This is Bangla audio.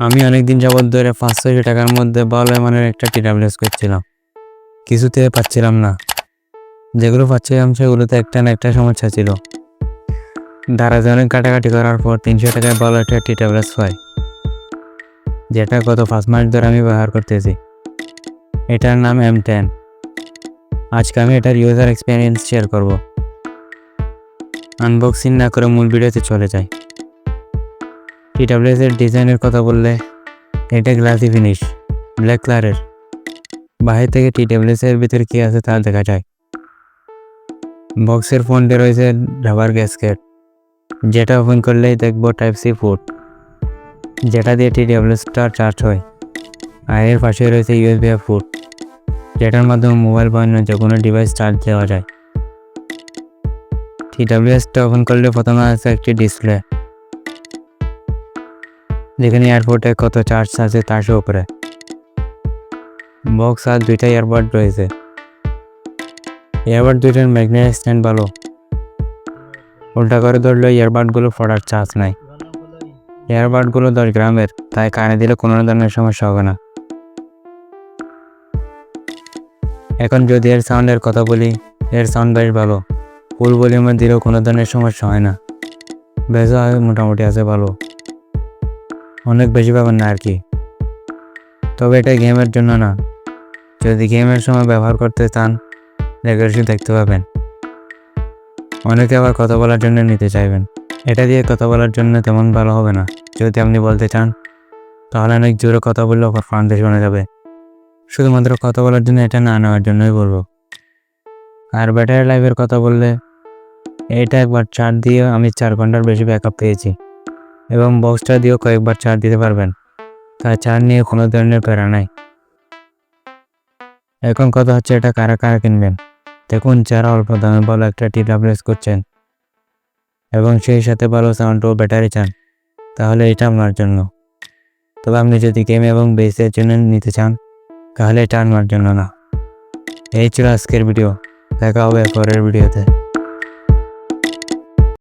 আমি অনেকদিন যাবৎ ধরে 500 টাকার মধ্যে ভালো মানের একটা টিডাব্লিউএস করছিলাম, কিছুতে পাচ্ছিলাম না। যেগুলো পাচ্ছিলাম সেগুলোতে একটা না একটা সমস্যা ছিল। দারাজে অনেক কাটাকাটি করার পর 300 টাকায় ভালো একটা টিডাব্লিউএস পাই, যেটা গত 5 মাস ধরে আমি ব্যবহার করতেছি। এটার নাম M10। আজকে আমি এটার ইউজার এক্সপিরিয়েন্স শেয়ার করব। আনবক্সিং না করে মূল ভিডিওতে চলে যাই। টিডাব্লিউএস এর ডিজাইনের কথা বললে, এটা গ্লাসি ফিনিশ, ব্ল্যাক কালারের। বাইরে থেকে টিডাব্লিউএস এর ভিতরে কি আছে তা দেখা যায়। বক্সের ফ্রন্টে রয়েছে রাবার গ্যাসকেট, যেটা ওপেন করলেই দেখবো টাইপ সি পোর্ট, যেটা দিয়ে টিডাব্লিউএসটা চার্জ হয়। আর এর পাশে রয়েছে ইউএসবি পোর্ট, যেটার মাধ্যমে মোবাইল বা অন্য যে কোনো ডিভাইস চার্জ দেওয়া যায়। টিডাব্লিউএসটা ওপেন করলে প্রথমে আছে একটি ডিসপ্লে, যেখানে এয়ারপোর্টে কত চার্জ আছে তার উপরে। বক্স আর দুইটা ইয়ারবাড রয়েছে। ইয়ারবাড দুইটার ম্যাগনেট স্ট্যান্ড ভালো, উল্টা করে ধরলে ইয়ারবাডগুলো ফোটার চান্স নাই। ইয়ারবাডগুলো 10 গ্রামের, তাই কানে দিলে কোনো ধরনের সমস্যা হবে না। এখন যদি এর সাউন্ডের কথা বলি, এর সাউন্ড বেশ ভালো। ফুল ভলিউমে দিলেও কোনো ধরনের সমস্যা হয় না। বেজও মোটামুটি আছে ভালো, অনেক বেশি পাবেন না আর কি। তবে এটা গেমের জন্য না, যদি গেমের সময় ব্যবহার করতে চান রেগুলেশন দেখতে পাবেন। অনেকে আবার কথা বলার জন্য নিতে চাইবেন। এটা দিয়ে কথা বলার জন্য তেমন ভালো হবে না। যদি আপনি বলতে চান তাহলে অনেক জোরে কথা বললেও ফান্ডে শোনা যাবে। শুধুমাত্র কথা বলার জন্য এটা না নেওয়ার জন্যই বলবো। আর ব্যাটারি লাইফের কথা বললে, এটা একবার চার্জ দিয়ে আমি 4 ঘন্টার বেশি ব্যাকআপ পেয়েছি, এবং বক্সটা দিয়েও কয়েকবার চার্জ দিতে পারবেন, তাই চার্জ নিয়ে কোনো ধরনের প্যারা নাই। এখন কথা হচ্ছে এটা কারা কারা কিনবেন। দেখুন, যারা অল্প দামে ভালো একটা টিডাব্লিউএস করছেন এবং সেই সাথে ভালো সাউন্ড ও ব্যাটারি চান, তাহলে এটা আপনার জন্য। তবে আপনি যদি গেম এবং বেসের জন্য নিতে চান, তাহলে এটা আমার জন্য না। এই ছিল আজকের ভিডিও, দেখা হবে পরের ভিডিওতে।